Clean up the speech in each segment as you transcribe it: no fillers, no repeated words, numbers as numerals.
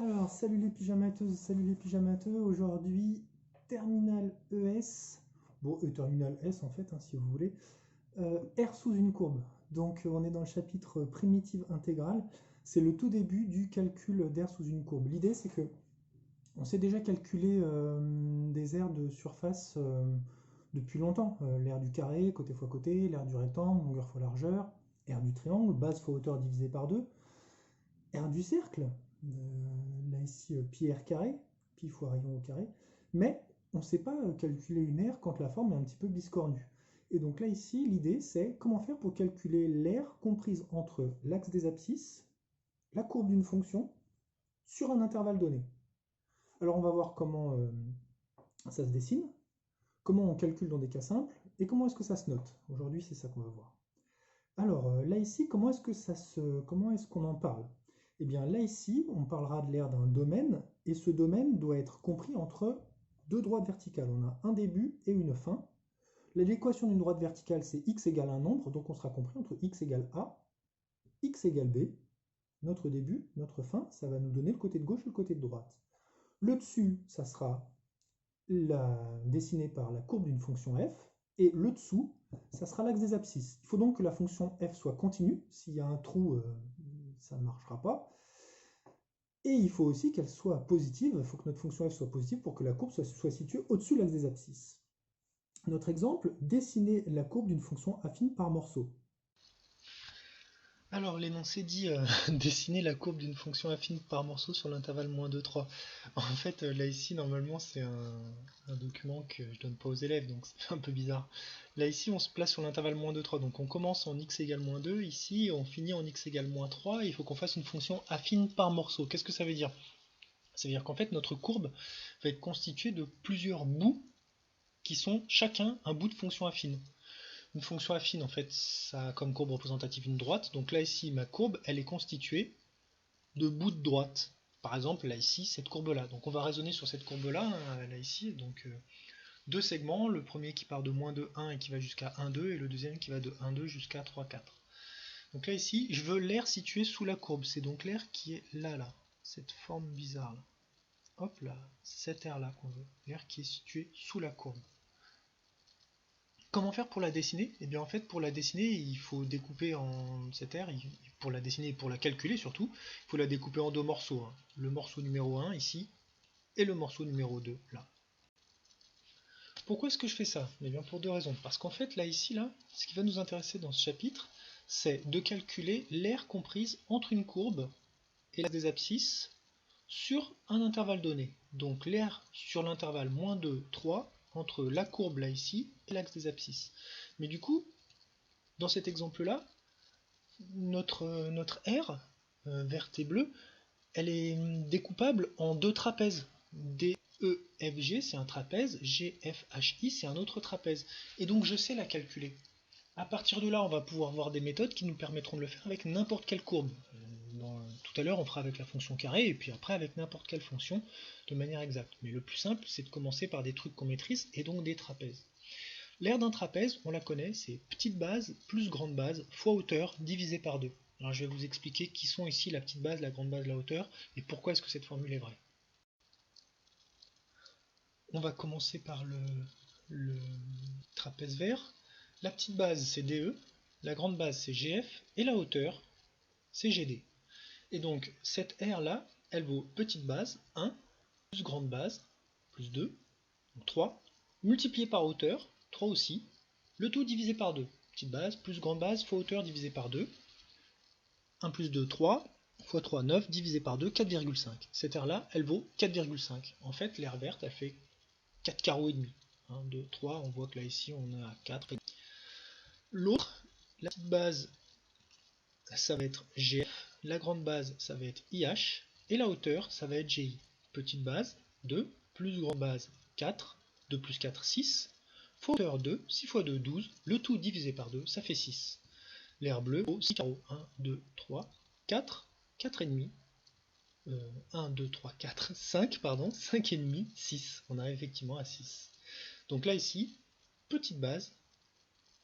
Alors, salut les pyjamateuses, salut les pyjamateux. Aujourd'hui, terminal ES, bon, terminal S en fait, hein, si vous voulez, R sous une courbe. Donc, on est dans le chapitre primitive intégrale. C'est le tout début du calcul d'R sous une courbe. L'idée, c'est que on sait déjà calculer des aires de surface depuis longtemps. L'aire du carré, côté fois côté, l'aire du rectangle, longueur fois largeur, aire du triangle, base fois hauteur divisé par 2. R du cercle, là ici pi r carré, pi fois rayon au carré, mais on ne sait pas calculer une aire quand la forme est un petit peu biscornue. Et donc là ici, l'idée c'est comment faire pour calculer l'aire comprise entre l'axe des abscisses, la courbe d'une fonction, sur un intervalle donné. Alors on va voir comment ça se dessine, comment on calcule dans des cas simples, et comment est-ce que ça se note. Aujourd'hui c'est ça qu'on va voir. Alors là ici, comment est-ce qu'on en parle? Eh bien là ici, on parlera de l'aire d'un domaine, et ce domaine doit être compris entre deux droites verticales. On a un début et une fin. L'équation d'une droite verticale, c'est x égale un nombre, donc on sera compris entre x égale a, x égale b. Notre début, notre fin, ça va nous donner le côté de gauche et le côté de droite. Le dessus, ça sera dessiné par la courbe d'une fonction f, et le dessous, ça sera l'axe des abscisses. Il faut donc que la fonction f soit continue. S'il y a un trou, ça ne marchera pas. Et il faut aussi qu'elle soit positive. Il faut que notre fonction f soit positive pour que la courbe soit située au-dessus de l'axe des abscisses. Notre exemple, dessiner la courbe d'une fonction affine par morceaux. Alors, l'énoncé dit dessiner la courbe d'une fonction affine par morceau sur l'intervalle -2, 3. En fait, là ici, normalement, c'est un document que je donne pas aux élèves, donc c'est un peu bizarre. Là ici, on se place sur l'intervalle -2, 3, donc on commence en x égale -2, ici, on finit en x égale -3, et il faut qu'on fasse une fonction affine par morceau. Qu'est-ce que ça veut dire? Ça veut dire qu'en fait, notre courbe va être constituée de plusieurs bouts qui sont chacun un bout de fonction affine. Une fonction affine, en fait, ça a comme courbe représentative une droite. Donc là, ici, ma courbe, elle est constituée de bouts de droite. Par exemple, là, ici, cette courbe-là. Donc on va raisonner sur cette courbe-là, hein, là, ici. Donc deux segments, le premier qui part de -2, 1 et qui va jusqu'à 1, 2, et le deuxième qui va de 1, 2 jusqu'à 3, 4. Donc là, ici, je veux l'aire située sous la courbe. C'est donc l'aire qui est là. Cette forme bizarre, là. Hop là, c'est cette aire-là qu'on veut. L'aire qui est située sous la courbe. Comment faire pour la dessiner? Eh bien en fait pour la dessiner il faut découper en cette aire, pour la dessiner et pour la calculer surtout, il faut la découper en deux morceaux, hein. Le morceau numéro 1 ici et le morceau numéro 2 là. Pourquoi est-ce que je fais ça? Eh bien pour deux raisons. Parce qu'en fait là ici là, ce qui va nous intéresser dans ce chapitre, c'est de calculer l'aire comprise entre une courbe et l'axe des abscisses sur un intervalle donné. Donc l'aire sur l'intervalle -2, 3 entre la courbe là ici et l'axe des abscisses. Mais du coup, dans cet exemple-là, notre aire, verte et bleue, elle est découpable en deux trapèzes. DEFG, c'est un trapèze, GFHI, c'est un autre trapèze. Et donc je sais la calculer. À partir de là, on va pouvoir voir des méthodes qui nous permettront de le faire avec n'importe quelle courbe. Tout à l'heure, on fera avec la fonction carré, et puis après avec n'importe quelle fonction de manière exacte. Mais le plus simple, c'est de commencer par des trucs qu'on maîtrise, et donc des trapèzes. L'aire d'un trapèze, on la connaît, c'est petite base plus grande base fois hauteur divisé par 2. Alors je vais vous expliquer qui sont ici la petite base, la grande base, la hauteur, et pourquoi est-ce que cette formule est vraie. On va commencer par le trapèze vert. La petite base c'est DE, la grande base c'est GF, et la hauteur c'est GD. Et donc cette aire là, elle vaut petite base 1, plus grande base, plus 2, donc 3, multiplié par hauteur, 3 aussi, le tout divisé par 2. Petite base, plus grande base, fois hauteur divisé par 2. 1 plus 2, 3, fois 3, 9, divisé par 2, 4,5. Cette aire-là, elle vaut 4,5. En fait, l'aire verte, elle fait 4 carreaux et demi. 1, 2, 3, on voit que là, ici, on est à 4. L'autre, la petite base, ça va être GF. La grande base, ça va être IH. Et la hauteur, ça va être GI. Petite base, 2, plus grande base, 4. 2 plus 4, 6. Fois hauteur 2, 6 fois 2, 12. Le tout divisé par 2, ça fait 6. L'aire bleue vaut 6 carreaux. 1, 2, 3, 4, 4 et demi. 1, 2, 3, 4, 5, pardon, 5 et demi, 6. On arrive effectivement à 6. Donc là ici, petite base,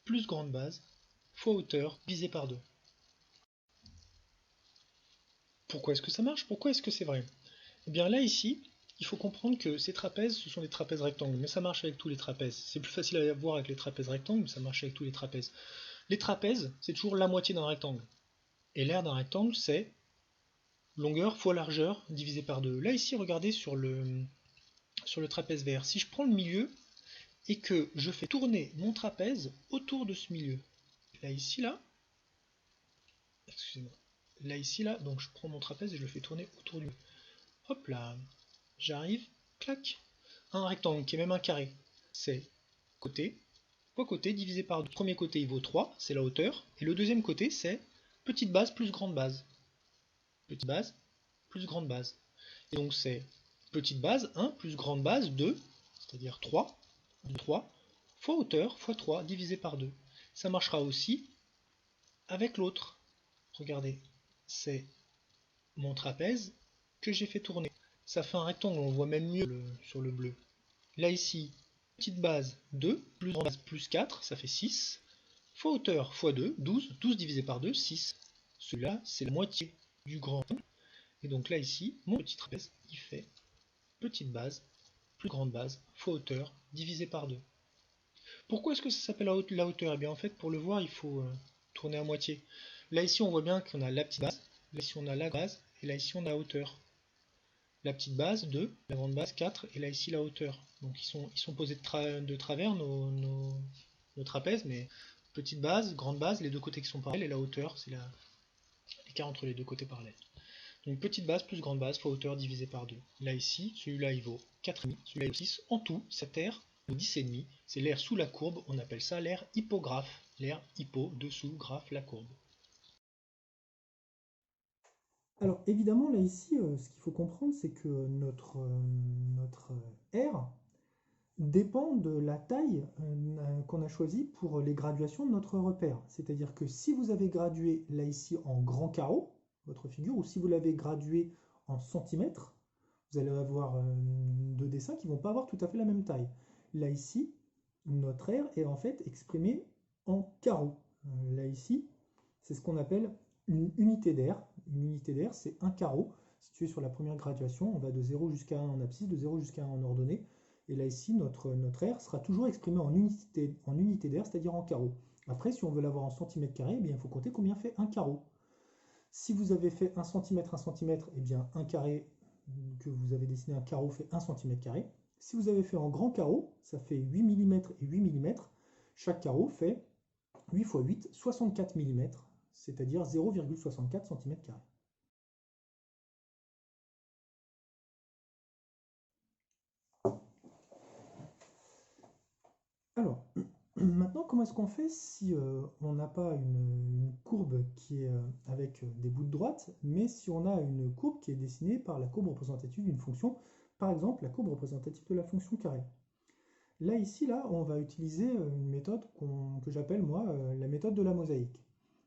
plus grande base, fois hauteur, divisé par 2. Pourquoi est-ce que ça marche? Pourquoi est-ce que c'est vrai? Et bien là, ici, il faut comprendre que ces trapèzes, ce sont des trapèzes rectangles, mais ça marche avec tous les trapèzes. C'est plus facile à voir avec les trapèzes rectangles, mais ça marche avec tous les trapèzes. Les trapèzes, c'est toujours la moitié d'un rectangle. Et l'aire d'un rectangle, c'est longueur fois largeur divisé par 2. Là, ici, regardez sur le trapèze vert. Si je prends le milieu et que je fais tourner mon trapèze autour de ce milieu, là, ici, là, excusez-moi, là, ici, là, donc je prends mon trapèze et je le fais tourner autour du... Hop là, j'arrive, clac, un rectangle qui est même un carré, c'est côté, fois côté divisé par 2. Le premier côté il vaut 3, c'est la hauteur, et le deuxième côté c'est petite base plus grande base. Petite base plus grande base. Et donc c'est petite base 1 plus grande base 2, c'est-à-dire 3, 3, fois hauteur fois 3 divisé par 2. Ça marchera aussi avec l'autre. Regardez, c'est mon trapèze que j'ai fait tourner. Ça fait un rectangle, on voit même mieux sur le bleu. Là ici, petite base 2, plus grande base plus 4, ça fait 6, fois hauteur fois 2, 12, 12 divisé par 2, 6. Celui-là, c'est la moitié du grand rectangle. Et donc là ici, mon petit trapèze, il fait petite base, plus grande base, fois hauteur, divisé par 2. Pourquoi est-ce que ça s'appelle la hauteur? Eh bien en fait, pour le voir, il faut tourner à moitié. Là ici, on voit bien qu'on a la petite base, là ici on a la base, et là ici on a la hauteur. La petite base 2, la grande base 4, et là ici la hauteur. Donc ils sont posés de travers nos trapèzes, mais petite base, grande base, les deux côtés qui sont parallèles, et la hauteur, c'est l'écart entre les deux côtés parallèles. Donc petite base plus grande base fois hauteur divisé par 2. Là ici, celui-là il vaut 4,5, celui-là il vaut 6. En tout, cette aire vaut 10,5. C'est l'aire sous la courbe, on appelle ça l'aire hypographe. L'aire hypo, dessous, graphe, la courbe. Alors évidemment, là ici, ce qu'il faut comprendre, c'est que notre R dépend de la taille qu'on a choisie pour les graduations de notre repère. C'est-à-dire que si vous avez gradué là ici en grand carreau, votre figure, ou si vous l'avez gradué en centimètres, vous allez avoir deux dessins qui ne vont pas avoir tout à fait la même taille. Là ici, notre R est en fait exprimé en carreaux. Là ici, c'est ce qu'on appelle une unité d'air. Une unité d'air, c'est un carreau situé sur la première graduation. On va de 0 jusqu'à 1 en abscisse, de 0 jusqu'à 1 en ordonnée. Et là ici, notre R sera toujours exprimé en unité d'air, c'est-à-dire en carreau. Après, si on veut l'avoir en centimètres carrés, eh bien, il faut compter combien fait un carreau. Si vous avez fait 1 cm, 1 cm, eh bien un carré que vous avez dessiné un carreau fait 1 cm carré. Si vous avez fait en grand carreau, ça fait 8 mm et 8 mm. Chaque carreau fait 8 x 8, 64 mm, c'est-à-dire 0,64 cm². Alors, maintenant, comment est-ce qu'on fait si on n'a pas une courbe qui est avec des bouts de droite, mais si on a une courbe qui est dessinée par la courbe représentative d'une fonction, par exemple la courbe représentative de la fonction carré. Là, ici, là, on va utiliser une méthode que j'appelle, moi, la méthode de la mosaïque.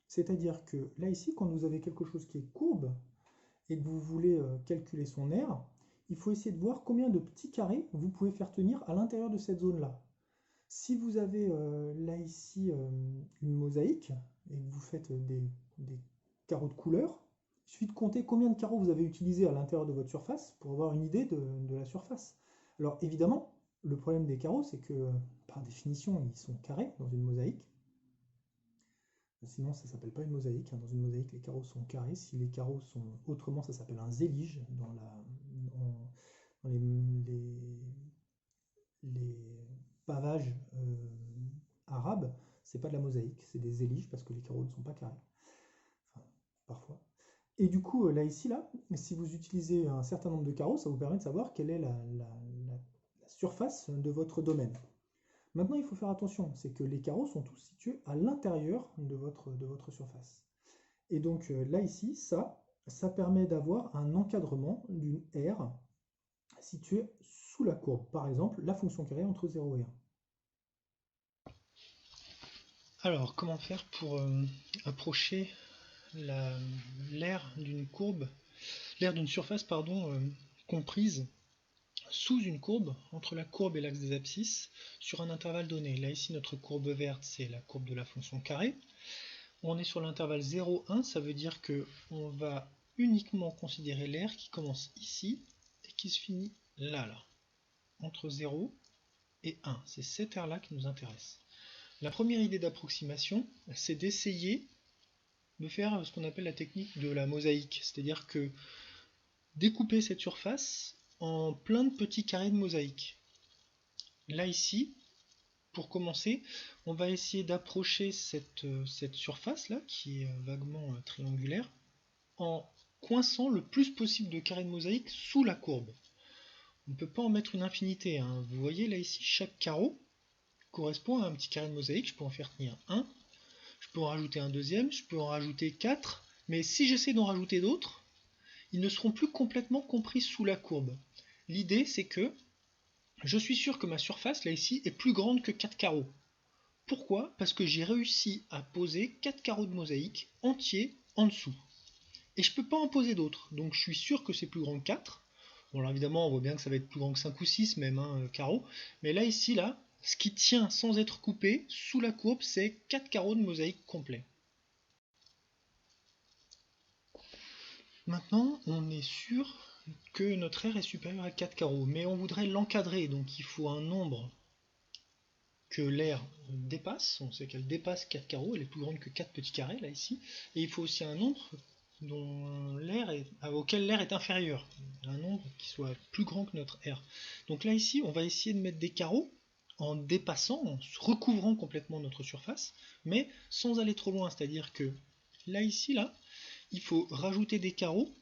C'est-à-dire que là, ici, quand vous avez quelque chose qui est courbe et que vous voulez calculer son aire, il faut essayer de voir combien de petits carrés vous pouvez faire tenir à l'intérieur de cette zone-là. Si vous avez là, ici, une mosaïque et que vous faites des carreaux de couleur, il suffit de compter combien de carreaux vous avez utilisé à l'intérieur de votre surface pour avoir une idée de la surface. Alors évidemment, le problème des carreaux, c'est que par définition, ils sont carrés dans une mosaïque. Sinon, ça ne s'appelle pas une mosaïque. Dans une mosaïque, les carreaux sont carrés. Si les carreaux sont autrement, ça s'appelle un zélige dans les pavages arabes. C'est pas de la mosaïque, c'est des zéliges parce que les carreaux ne sont pas carrés. Enfin, parfois. Et du coup, là, ici, là, si vous utilisez un certain nombre de carreaux, ça vous permet de savoir quelle est la surface de votre domaine. Maintenant, il faut faire attention, c'est que les carreaux sont tous situés à l'intérieur de votre surface. Et donc là, ici, ça permet d'avoir un encadrement d'une aire située sous la courbe. Par exemple, la fonction carrée entre 0 et 1. Alors, comment faire pour approcher l'aire d'une courbe, l'aire d'une surface, pardon, comprise sous une courbe, entre la courbe et l'axe des abscisses, sur un intervalle donné. Là, ici, notre courbe verte, c'est la courbe de la fonction carrée. On est sur l'intervalle 0, 1, ça veut dire qu'on va uniquement considérer l'aire qui commence ici qui se finit là, entre 0 et 1. C'est cette aire-là qui nous intéresse. La première idée d'approximation, c'est d'essayer de faire ce qu'on appelle la technique de la mosaïque, c'est-à-dire que découper cette surface en plein de petits carrés de mosaïque. Là ici, pour commencer, on va essayer d'approcher cette surface-là, qui est vaguement triangulaire, en coinçant le plus possible de carrés de mosaïque sous la courbe. On ne peut pas en mettre une infinité, hein. Vous voyez là ici, chaque carreau correspond à un petit carré de mosaïque. Je peux en faire tenir un, je peux en rajouter un deuxième, je peux en rajouter 4, mais si j'essaie d'en rajouter d'autres, ils ne seront plus complètement compris sous la courbe. L'idée, c'est que je suis sûr que ma surface, là ici, est plus grande que 4 carreaux. Pourquoi? Parce que j'ai réussi à poser 4 carreaux de mosaïque entiers en dessous. Et je ne peux pas en poser d'autres, donc je suis sûr que c'est plus grand que 4. Bon, alors évidemment, on voit bien que ça va être plus grand que 5 ou 6 même, hein, carreaux. Mais là, ici, là, ce qui tient sans être coupé sous la courbe, c'est 4 carreaux de mosaïque complets. Maintenant, on est sûr que notre aire est supérieure à 4 carreaux, mais on voudrait l'encadrer, donc il faut un nombre que l'aire dépasse. On sait qu'elle dépasse 4 carreaux, elle est plus grande que 4 petits carrés, là, ici. Et il faut aussi un nombre auquel l'aire est inférieure, un nombre qui soit plus grand que notre aire. Donc là, ici, on va essayer de mettre des carreaux en dépassant, en recouvrant complètement notre surface, mais sans aller trop loin, c'est-à-dire que là, ici, là, il faut rajouter des carreaux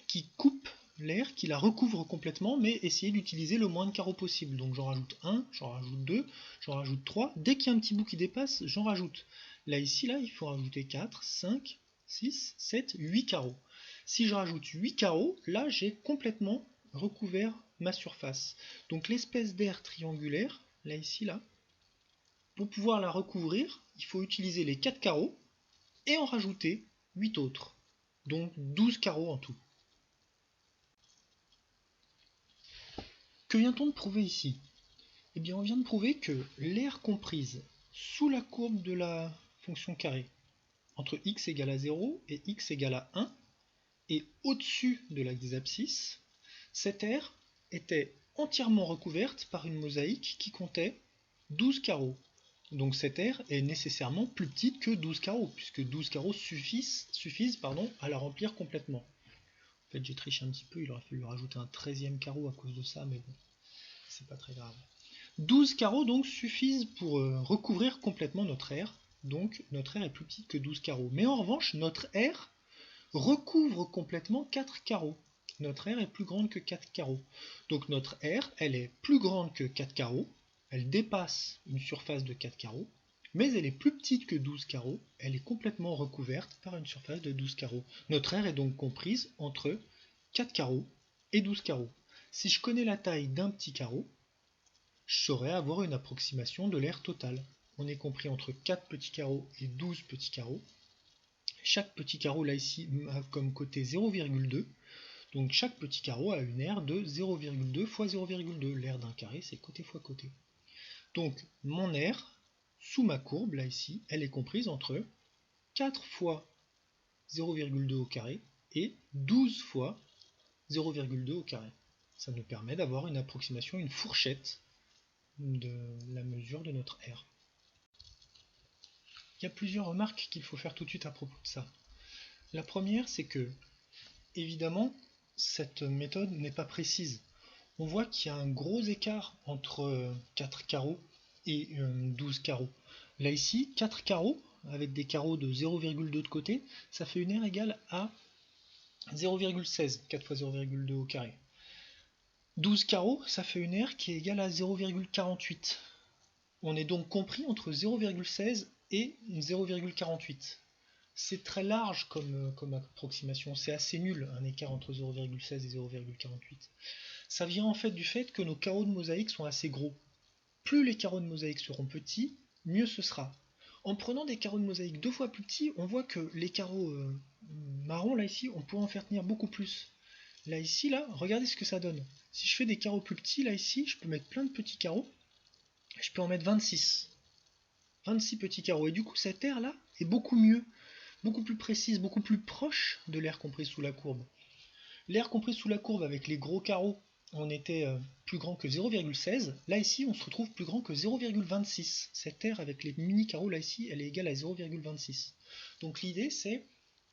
qui coupent l'air, qui la recouvre complètement, mais essayer d'utiliser le moins de carreaux possible. Donc j'en rajoute 1, j'en rajoute 2, j'en rajoute 3. Dès qu'il y a un petit bout qui dépasse, j'en rajoute. Là, ici, là, il faut rajouter 4, 5, 6, 7, 8 carreaux. Si je rajoute 8 carreaux, là, j'ai complètement recouvert ma surface. Donc l'espèce d'aire triangulaire, là, ici, là, pour pouvoir la recouvrir, il faut utiliser les 4 carreaux et en rajouter 8 autres. Donc 12 carreaux en tout. Que vient-on de prouver ici? Eh bien, on vient de prouver que l'aire comprise sous la courbe de la fonction carrée, entre x égale à 0 et x égale à 1, et au-dessus de l'axe des abscisses, cette aire était entièrement recouverte par une mosaïque qui comptait 12 carreaux. Donc cette aire est nécessairement plus petite que 12 carreaux, puisque 12 carreaux suffisent à la remplir complètement. En fait, j'ai triché un petit peu, il aurait fallu rajouter un 13e carreau à cause de ça, mais bon, c'est pas très grave. 12 carreaux donc suffisent pour recouvrir complètement notre aire, donc notre aire est plus petite que 12 carreaux. Mais en revanche, notre aire recouvre complètement 4 carreaux. Notre aire est plus grande que 4 carreaux. Donc notre aire, elle est plus grande que 4 carreaux, elle dépasse une surface de 4 carreaux, mais elle est plus petite que 12 carreaux, elle est complètement recouverte par une surface de 12 carreaux. Notre aire est donc comprise entre 4 carreaux et 12 carreaux. Si je connais la taille d'un petit carreau, je saurais avoir une approximation de l'aire totale. On est compris entre 4 petits carreaux et 12 petits carreaux. Chaque petit carreau là ici a comme côté 0,2. Donc chaque petit carreau a une aire de 0,2 fois 0,2. L'aire d'un carré, c'est côté fois côté. Donc mon aire, sous ma courbe, là ici, elle est comprise entre 4 fois 0,2 au carré et 12 fois 0,2 au carré. Ça nous permet d'avoir une approximation, une fourchette de la mesure de notre aire. Il y a plusieurs remarques qu'il faut faire tout de suite à propos de ça. La première, c'est que, évidemment, cette méthode n'est pas précise. On voit qu'il y a un gros écart entre 4 carreaux et 12 carreaux. Là ici, 4 carreaux, avec des carreaux de 0,2 de côté, ça fait une aire égale à 0,16, 4 fois 0,2 au carré. 12 carreaux, ça fait une aire qui est égale à 0,48. On est donc compris entre 0,16 et 0,48. C'est très large comme approximation, c'est assez nul un écart entre 0,16 et 0,48. Ça vient en fait du fait que nos carreaux de mosaïque sont assez gros. Plus les carreaux de mosaïque seront petits, mieux ce sera. En prenant des carreaux de mosaïque 2 fois plus petits, on voit que les carreaux marrons, là ici, on pourrait en faire tenir beaucoup plus. Là ici, là, regardez ce que ça donne. Si je fais des carreaux plus petits, là ici, je peux mettre plein de petits carreaux. Je peux en mettre 26. 26 petits carreaux. Et du coup, cette aire là est beaucoup mieux, beaucoup plus précise, beaucoup plus proche de l'aire comprise sous la courbe. L'air compris sous la courbe avec les gros carreaux, on était plus grand que 0,16. Là ici, on se retrouve plus grand que 0,26. Cette aire avec les mini carreaux là ici, elle est égale à 0,26. Donc l'idée c'est,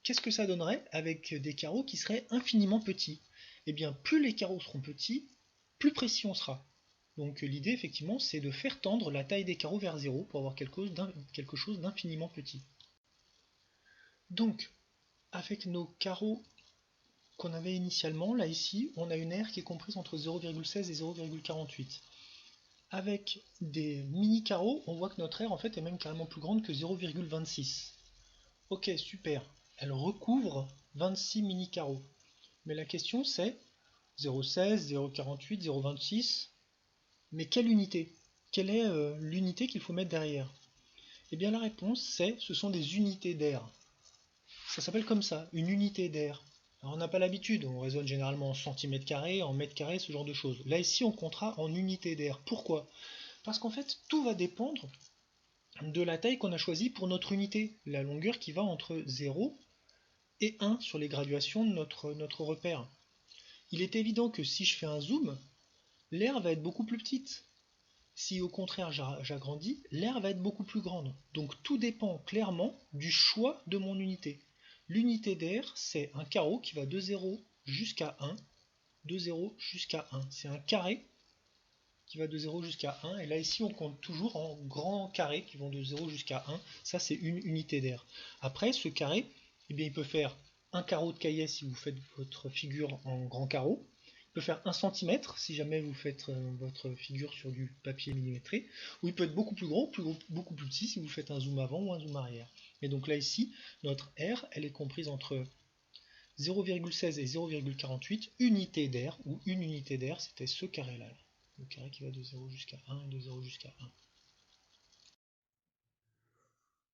qu'est-ce que ça donnerait avec des carreaux qui seraient infiniment petits? Eh bien, plus les carreaux seront petits, plus précis on sera. Donc l'idée effectivement c'est de faire tendre la taille des carreaux vers 0 pour avoir quelque chose d'infiniment petit. Donc, avec nos carreaux qu'on avait initialement, là ici, on a une aire qui est comprise entre 0,16 et 0,48. Avec des mini carreaux, on voit que notre aire en fait est même carrément plus grande que 0,26. Ok, super, elle recouvre 26 mini carreaux. Mais la question c'est 0,16, 0,48, 0,26, mais quelle unité? Quelle est l'unité qu'il faut mettre derrière? Eh bien la réponse c'est, ce sont des unités d'air. Ça s'appelle comme ça, une unité d'air. Alors on n'a pas l'habitude, on raisonne généralement en centimètres carrés, en mètres carrés, ce genre de choses. Là ici on comptera en unité d'air. Pourquoi? Parce qu'en fait tout va dépendre de la taille qu'on a choisie pour notre unité, la longueur qui va entre 0 et 1 sur les graduations de notre repère. Il est évident que si je fais un zoom, l'aire va être beaucoup plus petite. Si au contraire j'agrandis, l'aire va être beaucoup plus grande. Donc tout dépend clairement du choix de mon unité. L'unité d'air, c'est un carreau qui va de 0 jusqu'à 1, de 0 jusqu'à 1. C'est un carré qui va de 0 jusqu'à 1. Et là, ici, on compte toujours en grands carrés qui vont de 0 jusqu'à 1. Ça, c'est une unité d'air. Après, ce carré, eh bien, il peut faire un carreau de cahier si vous faites votre figure en grand carreau. Il peut faire 1 cm si jamais vous faites votre figure sur du papier millimétré. Ou il peut être beaucoup plus gros, beaucoup plus petit si vous faites un zoom avant ou un zoom arrière. Et donc là, ici, notre R, elle est comprise entre 0,16 et 0,48 unités d'air, ou une unité d'air, c'était ce carré-là. Le carré qui va de 0 jusqu'à 1 et de 0 jusqu'à 1.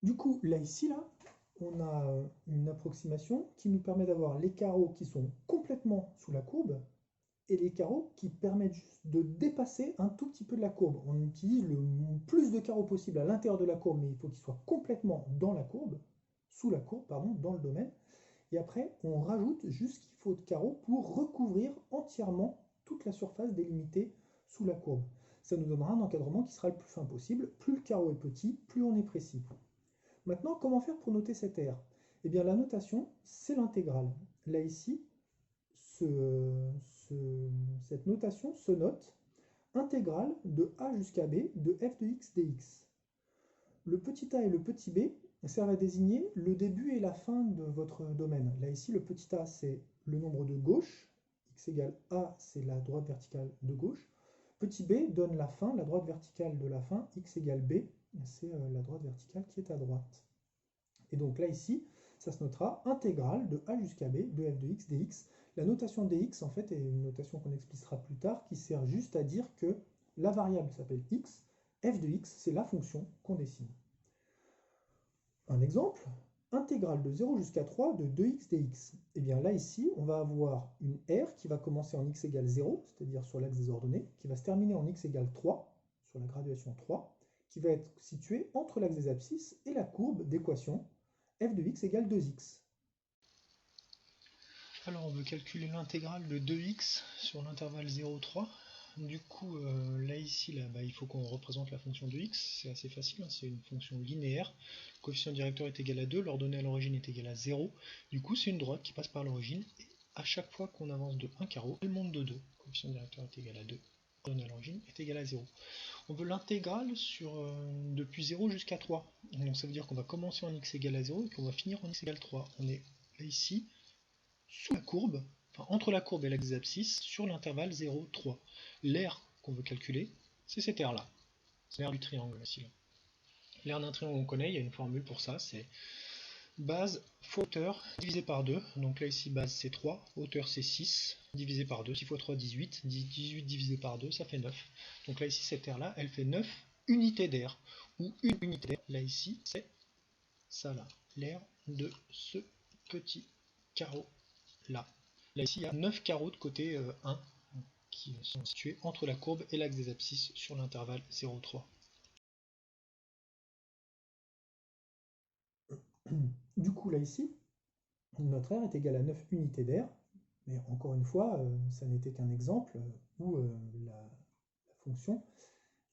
Du coup, là, ici, là, on a une approximation qui nous permet d'avoir les carreaux qui sont complètement sous la courbe et les carreaux qui permettent juste de dépasser un tout petit peu de la courbe. On utilise le plus de carreaux possible à l'intérieur de la courbe, mais il faut qu'ils soient complètement dans la courbe, sous la courbe, pardon, dans le domaine. Et après, on rajoute juste ce qu'il faut de carreaux pour recouvrir entièrement toute la surface délimitée sous la courbe. Ça nous donnera un encadrement qui sera le plus fin possible. Plus le carreau est petit, plus on est précis. Maintenant, comment faire pour noter cette R? Eh bien, la notation, c'est l'intégrale. Là, ici, cette notation se note intégrale de a jusqu'à b de f de x dx. Le petit a et le petit b servent à désigner le début et la fin de votre domaine. Là, ici, le petit a, c'est le nombre de gauche. X égale a, c'est la droite verticale de gauche. Petit b donne la fin, la droite verticale de la fin. X égale b, c'est la droite verticale qui est à droite. Et donc là, ici, ça se notera intégrale de a jusqu'à b de f de x dx. La notation dx, en fait, est une notation qu'on explicitera plus tard, qui sert juste à dire que la variable s'appelle x, f de x, c'est la fonction qu'on dessine. Un exemple, intégrale de 0 jusqu'à 3 de 2x dx. Et bien là, ici, on va avoir une r qui va commencer en x égale 0, c'est-à-dire sur l'axe des ordonnées, qui va se terminer en x égale 3, sur la graduation 3, qui va être située entre l'axe des abscisses et la courbe d'équation f de x égale 2x. Alors on veut calculer l'intégrale de 2x sur l'intervalle 0,3. Du coup, là ici, là, il faut qu'on représente la fonction de x. C'est assez facile, hein, c'est une fonction linéaire. Le coefficient directeur est égal à 2, l'ordonnée à l'origine est égal à 0. Du coup, c'est une droite qui passe par l'origine. Et à chaque fois qu'on avance de 1 carreau, elle monte de 2. Le coefficient directeur est égal à 2, l'ordonnée à l'origine est égal à 0. On veut l'intégrale depuis 0 jusqu'à 3. Donc ça veut dire qu'on va commencer en x égale à 0 et qu'on va finir en x égale 3. On est là ici, sous la courbe, enfin entre la courbe et l'axe des abscisses, sur l'intervalle 0, 3. L'aire qu'on veut calculer, c'est cette aire-là. C'est l'aire du triangle, ici. L'aire d'un triangle, on connaît, il y a une formule pour ça, c'est base fois hauteur divisé par 2. Donc là ici, base c'est 3, hauteur c'est 6, divisé par 2. 6 fois 3, 18. 18 divisé par 2, ça fait 9. Donc là ici, cette aire-là, elle fait 9 unités d'air. Ou une unité d'air, là ici, c'est ça là, l'aire de ce petit carreau là. Là ici, il y a 9 carreaux de côté 1 qui sont situés entre la courbe et l'axe des abscisses sur l'intervalle 0,3. Du coup, là ici, notre R est égal à 9 unités d'air. Mais encore une fois, ça n'était qu'un exemple où la fonction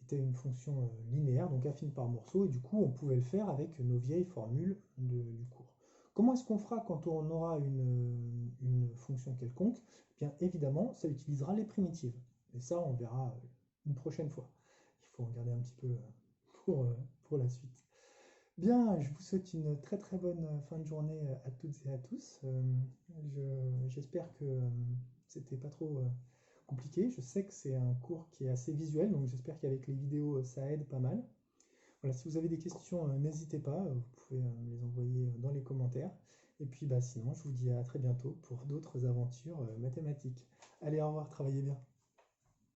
était une fonction linéaire, donc affine par morceaux, et du coup on pouvait le faire avec nos vieilles formules du cours. Comment est-ce qu'on fera quand on aura une fonction quelconque? Bien évidemment, ça utilisera les primitives. Et ça, on verra une prochaine fois. Il faut regarder un petit peu pour la suite. Bien, je vous souhaite une très très bonne fin de journée à toutes et à tous. J'espère que c'était pas trop compliqué. Je sais que c'est un cours qui est assez visuel, donc j'espère qu'avec les vidéos ça aide pas mal. Voilà, si vous avez des questions, n'hésitez pas, vous pouvez me les envoyer dans les commentaires. Et puis bah, sinon, je vous dis à très bientôt pour d'autres aventures mathématiques. Allez, au revoir, travaillez bien.